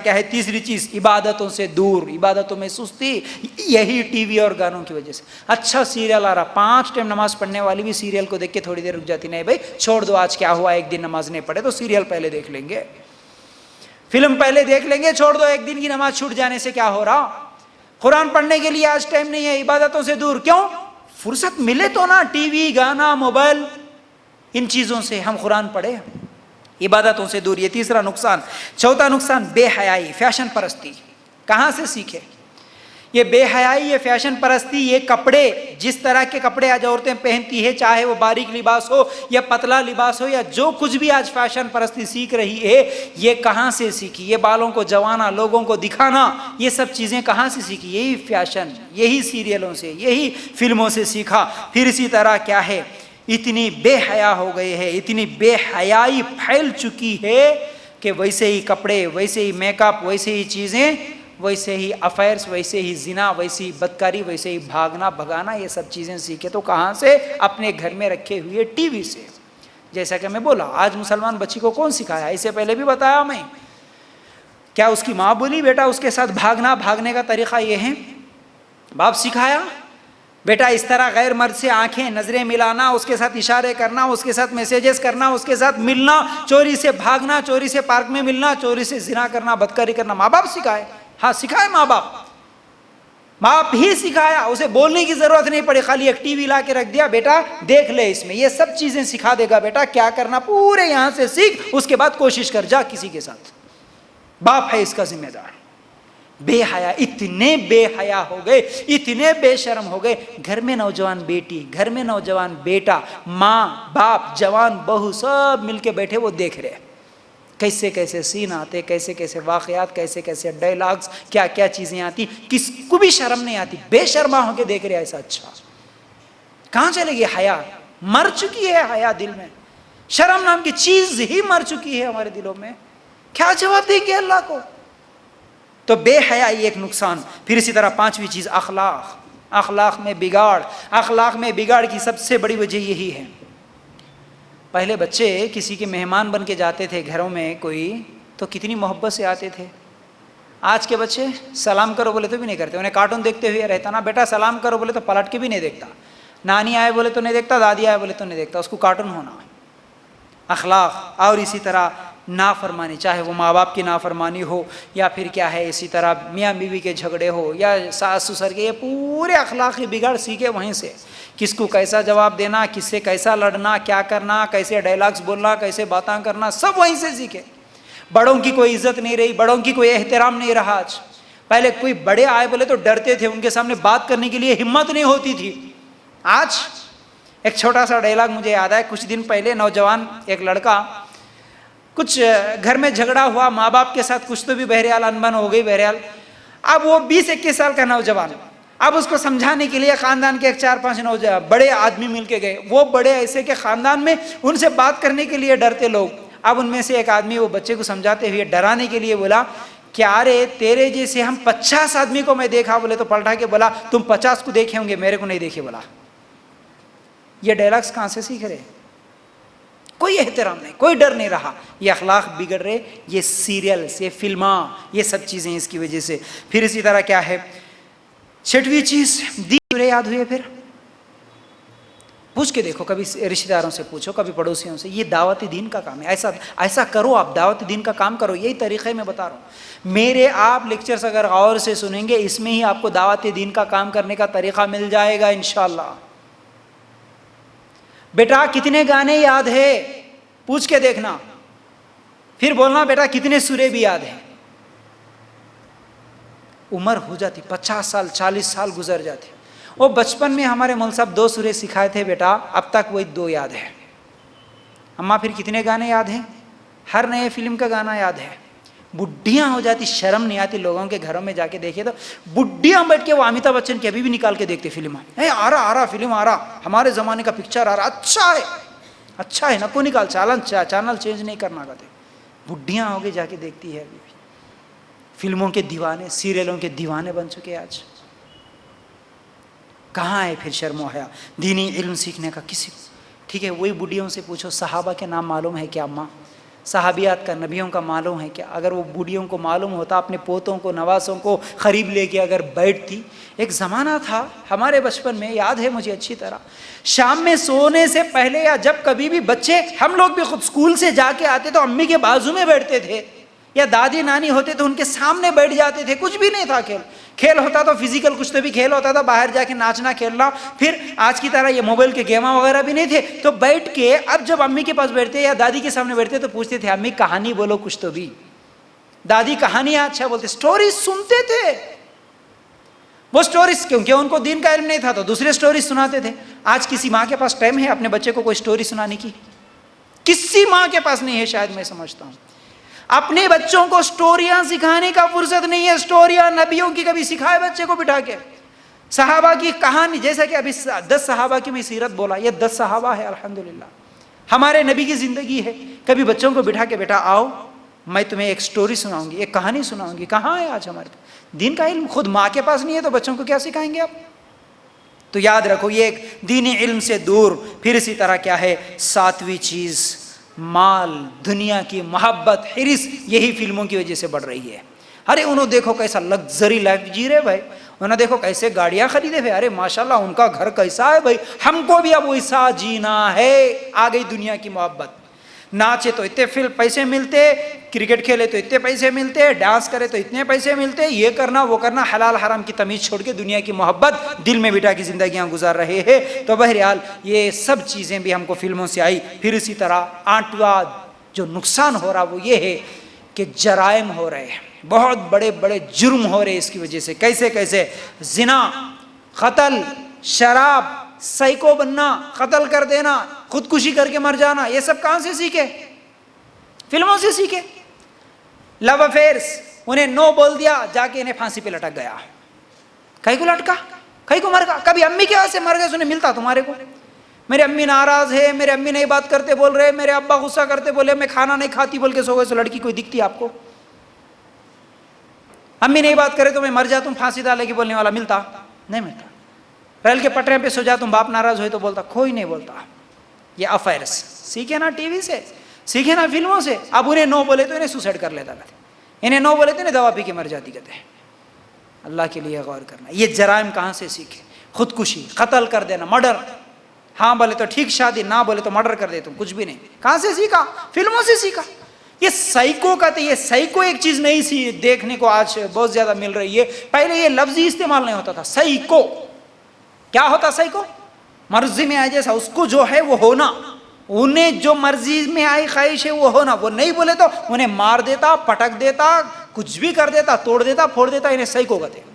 क्या है तीसरी चीज, इबादतों से दूर, इबादतों में सुस्ती, यही टीवी और गानों की वजह से। अच्छा सीरियल आ रहा, 5 टाइम नमाज पढ़ने वाली भी सीरियल को देख के थोड़ी देर रुक जाती, नहीं भाई छोड़ दो, आज क्या हुआ, एक दिन नमाज नहीं पढ़े तो सीरियल पहले देख लेंगे, फिल्म पहले देख लेंगे, छोड़ दो, एक दिन की नमाज छूट जाने से क्या हो रहा। कुरान पढ़ने के लिए आज टाइम नहीं है, इबादतों से दूर, क्यों, फुर्सत मिले तो ना, टीवी गाना मोबाइल इन चीजों से हम कुरान पढ़े, इबादतों से दूर, ये तीसरा नुकसान। चौथा नुकसान बेहयाई, फैशन परस्ती। कहाँ से सीखे ये बेहयाई, ये फैशन परस्ती, ये कपड़े, जिस तरह के कपड़े आज औरतें पहनती है, चाहे वो बारीक लिबास हो या पतला लिबास हो या जो कुछ भी आज फैशन परस्ती सीख रही है, ये कहाँ से सीखी, ये बालों को जवाना, लोगों को दिखाना, ये सब चीज़ें कहाँ से सीखी, यही फैशन, यही सीरियलों से, यही फिल्मों से सीखा। फिर इसी तरह क्या है, इतनी बेहया हो गए हैं, इतनी बेहयाई फैल चुकी है कि वैसे ही कपड़े, वैसे ही मेकअप, वैसे ही चीज़ें, वैसे ही अफेयर्स, वैसे ही जिना, वैसे ही बदकारी, वैसे ही भागना भगाना, ये सब चीज़ें सीखे तो कहाँ से, अपने घर में रखे हुए टीवी से। जैसा कि मैं बोला, आज मुसलमान बच्ची को कौन सिखाया, इससे पहले भी बताया मैं, क्या उसकी माँ बोली बेटा उसके साथ भागना, भागने का तरीका ये है, बाप सिखाया बेटा इस तरह गैर मर्द से आंखें नजरें मिलाना, उसके साथ इशारे करना, उसके साथ मैसेजेस करना, उसके साथ मिलना, चोरी से भागना, चोरी से पार्क में मिलना, चोरी से जिना करना, बदकारी करना, माँ बाप सिखाए, हाँ सिखाए माँ बाप, माँ बाप ही सिखाया, उसे बोलने की जरूरत नहीं पड़ी, खाली एक टीवी ला के रख दिया, बेटा देख ले इसमें ये सब चीजें सिखा देगा, बेटा क्या करना पूरे यहाँ से सीख, उसके बाद कोशिश कर जा किसी के साथ, बाप है इसका जिम्मेदार। बेहया, इतने बेहया हो गए, इतने बेशर्म हो गए, घर में नौजवान बेटी, घर में नौजवान बेटा, माँ बाप, जवान बहू सब मिलके बैठे वो देख रहे, कैसे कैसे सीन आते, कैसे कैसे वाकयात, कैसे कैसे डायलॉग्स, क्या क्या चीजें आती, किसको भी शर्म नहीं आती, बेशर्मा होके देख रहे ऐसा। अच्छा कहाँ चलेगी हया, मर चुकी है हया दिल में, शर्म नाम की चीज ही मर चुकी है हमारे दिलों में, क्या जवाब देंगे अल्लाह को। तो बेहयाई एक नुकसान। फिर इसी तरह पांचवी चीज अखलाक, अखलाक में बिगाड़, अखलाक में बिगाड़ की सबसे बड़ी वजह यही है। पहले बच्चे किसी के मेहमान बन के जाते थे घरों में कोई, तो कितनी मोहब्बत से आते थे। आज के बच्चे सलाम करो बोले तो भी नहीं करते, उन्हें कार्टून देखते हुए रहता ना, बेटा सलाम करो बोले तो पलट के भी नहीं देखता, नानी आए बोले तो नहीं देखता, दादी आए बोले तो नहीं देखता, उसको कार्टून होना। अखलाक। और इसी तरह नाफरमानी, चाहे वो माँ बाप की नाफरमानी हो या फिर क्या है इसी तरह मियाँ बीवी के झगड़े हो या सास ससुर के, ये पूरे अखलाकी बिगाड़ सीखे वहीं से, किसको कैसा जवाब देना, किससे कैसा लड़ना, क्या करना, कैसे डायलॉग्स बोलना, कैसे बातें करना, सब वहीं से सीखे। बड़ों की कोई इज्जत नहीं रही, बड़ों की कोई एहतराम नहीं रहा। आज पहले कोई बड़े आए बोले तो डरते थे, उनके सामने बात करने के लिए हिम्मत नहीं होती थी। आज एक छोटा सा डायलॉग मुझे याद है, कुछ दिन पहले नौजवान एक लड़का, कुछ घर में झगड़ा हुआ माँ बाप के साथ, कुछ तो भी बहरहाल अनबन हो गई बहरहाल। अब वो 20-21 साल का नौजवान, अब उसको समझाने के लिए खानदान के 4-5 नौजवान बड़े आदमी मिलके गए, वो बड़े ऐसे के खानदान में उनसे बात करने के लिए डरते लोग। अब उनमें से एक आदमी वो बच्चे को समझाते हुए डराने के लिए बोला, क्या रे तेरे जैसे हम 50 आदमी को मैं देखा, बोले तो पलटा के बोला तुम 50 को देखे होंगे, मेरे को नहीं देखे। बोला ये डायलॉग्स कहाँ से सीख रहे, कोई एहतराम नहीं, कोई डर नहीं रहा, ये अखलाक बिगड़ रहे, ये सीरियल्स, ये फिल्मा, ये सब चीज़ें इसकी वजह से। फिर इसी तरह क्या है, छठवीं चीज़ दीन याद हुई है। फिर पूछ के देखो, कभी रिश्तेदारों से पूछो, कभी पड़ोसियों से, ये दावत दीन का काम है, ऐसा ऐसा करो, आप दावत दीन का काम करो, यही तरीक़े मैं बता रहा हूँ। मेरे आप लेक्चर्स अगर गौर से सुनेंगे, इसमें ही आपको दावत दीन का काम करने का तरीक़ा मिल जाएगा इंशाअल्लाह। बेटा कितने गाने याद है, पूछ के देखना, फिर बोलना बेटा कितने सूरे भी याद हैं। उम्र हो जाती, 50 साल 40 साल गुजर जाते, वो बचपन में हमारे मौलवी साहब 2 सूरे सिखाए थे बेटा, अब तक वही 2 याद है। अम्मा फिर कितने गाने याद हैं, हर नए फिल्म का गाना याद है। बुढ़ियाँ हो जाती, शर्म नहीं आती, लोगों के घरों में जाके देखिए तो बुढ़ियाँ बैठ के वो अमिताभ बच्चन की अभी भी निकाल के देखते फिल्म, है आ रहा फिल्म आ रहा, हमारे ज़माने का पिक्चर आ रहा, अच्छा है ना, को निकाल, चैनल चेंज नहीं करना कहते। बुढ़ियाँ हो गई जाके देखती है अभी भी। फिल्मों के दीवाने, सीरियलों के दीवाने बन चुके आज। कहाँ है फिर शर्म हया दीनी इल्म सीखने का किसी को? ठीक है, वही बुढ़ियों से पूछो, सहाबा के नाम मालूम है क्या अम्मा? सहाबियात का, नबियों का मालूम है क्या? अगर वो बूढ़ियों को मालूम होता, अपने पोतों को, नवासों को करीब लेके अगर बैठती। एक ज़माना था हमारे बचपन में, याद है मुझे अच्छी तरह, शाम में सोने से पहले या जब कभी भी बच्चे, हम लोग भी खुद स्कूल से जाके आते तो अम्मी के बाजू में बैठते थे, या दादी नानी होते तो उनके सामने बैठ जाते थे। कुछ भी नहीं था खेल, खेल होता तो फिजिकल कुछ तो भी खेल होता था, बाहर जाके नाचना खेलना। फिर आज की तरह ये मोबाइल के गेमा वगैरह भी नहीं थे, तो बैठ के अब जब अम्मी के पास बैठते या दादी के सामने बैठते तो पूछते थे, अम्मी कहानी बोलो कुछ तो भी। दादी कहानियां अच्छा बोलते, स्टोरी सुनते थे वो स्टोरीज, क्योंकि उनको दीन का इल्म नहीं था तो दूसरे स्टोरी सुनाते थे। आज किसी माँ के पास टाइम है अपने बच्चे को कोई स्टोरी सुनाने की? किसी माँ के पास नहीं है, शायद मैं समझता हूँ। अपने बच्चों को स्टोरियां सिखाने का फुर्सत नहीं है। स्टोरियां नबियों की कभी सिखाए बच्चे को बिठा के? सहाबा की कहानी, जैसा कि अभी 10 सहाबा की मैं सीरत बोला, ये 10 सहाबा है अल्हम्दुलिल्लाह, हमारे नबी की जिंदगी है। कभी बच्चों को बिठा के, बेटा आओ मैं तुम्हें एक स्टोरी सुनाऊंगी, एक कहानी सुनाऊंगी? कहाँ है आज हमारे पास दीन का इल्म? खुद माँ के पास नहीं है तो बच्चों को क्या सिखाएंगे आप? तो याद रखो, ये एक दीनी इल्म से दूर। फिर इसी तरह क्या है, 7वीं चीज माल, दुनिया की मोहब्बत, हिरिस, यही फिल्मों की वजह से बढ़ रही है। अरे उन्होंने देखो कैसा लग्जरी लाइफ जी रहे भाई, उन्होंने देखो कैसे गाड़ियां खरीदे भाई, अरे माशाल्लाह उनका घर कैसा है भाई, हमको भी अब वैसा जीना है। आ गई दुनिया की मोहब्बत। नाचे तो इतने पैसे मिलते, क्रिकेट खेले तो इतने पैसे मिलते, डांस करे तो इतने पैसे मिलते, ये करना वो करना, हलाल हराम की तमीज छोड़ के दुनिया की मोहब्बत दिल में बिठा की जिंदगियां गुजार रहे हैं। तो बहरहाल ये सब चीज़ें भी हमको फिल्मों से आई। फिर इसी तरह 8वां जो नुकसान हो रहा वो ये है कि जराइम हो रहे हैं, बहुत बड़े बड़े जुर्म हो रहे हैं इसकी वजह से। कैसे कैसे? जिना, कत्ल, शराब, साइको बनना, कत्ल कर देना, खुदकुशी करके मर जाना, ये सब कहाँ से सीखे? फिल्मों से सीखे। लव अफेयर्स, उन्हें नो बोल दिया, जाके इन्हें फांसी पे लटक गया। कहीं को लटका, कहीं को मर गया। कभी अम्मी के हाथ से मर गए, सुने मिलता तुम्हारे को? मेरे अम्मी नाराज है, मेरे अम्मी नहीं बात करते बोल रहे, मेरे अब्बा गुस्सा करते बोले मैं खाना नहीं खाती बोल के सो गए, सो लड़की कोई दिखती आपको? अम्मी नहीं बात करे तो मैं मर जा, तुम फांसी डालेगी बोलने वाला मिलता? नहीं मिलता। रेल के पटरे पे सो जा, तुम बाप नाराज हो तो बोलता? कोई नहीं बोलता। ये अफेयर्स सीखे ना टीवी से, सीखे ना फिल्मों से। अब उन्हें नो बोले तो इन्हें सुसाइड कर लेता कहते, इन्हें नो बोले तो इन्हें दवा पी के मर जाती कहते हैं। अल्लाह के लिए गौर करना, ये जराइम कहाँ से सीखे? खुदकुशी, कत्ल कर देना, मर्डर। हाँ बोले तो ठीक शादी, ना बोले तो मर्डर कर दे तुम, कुछ भी नहीं। कहाँ से सीखा? फिल्मों से सीखा। ये साइको का, तो ये साइको एक चीज नहीं सी देखने को आज बहुत ज्यादा मिल रही है। पहले ये लफ्ज ही इस्तेमाल नहीं होता था। साइको क्या होता? साइको मर्जी में आए जैसा, उसको जो है वो होना, उन्हें जो मर्जी में आई ख्वाहिश है वो होना। वो नहीं बोले तो उन्हें मार देता, पटक देता, कुछ भी कर देता, तोड़ देता, फोड़ देता। इन्हें साइको कहते हैं।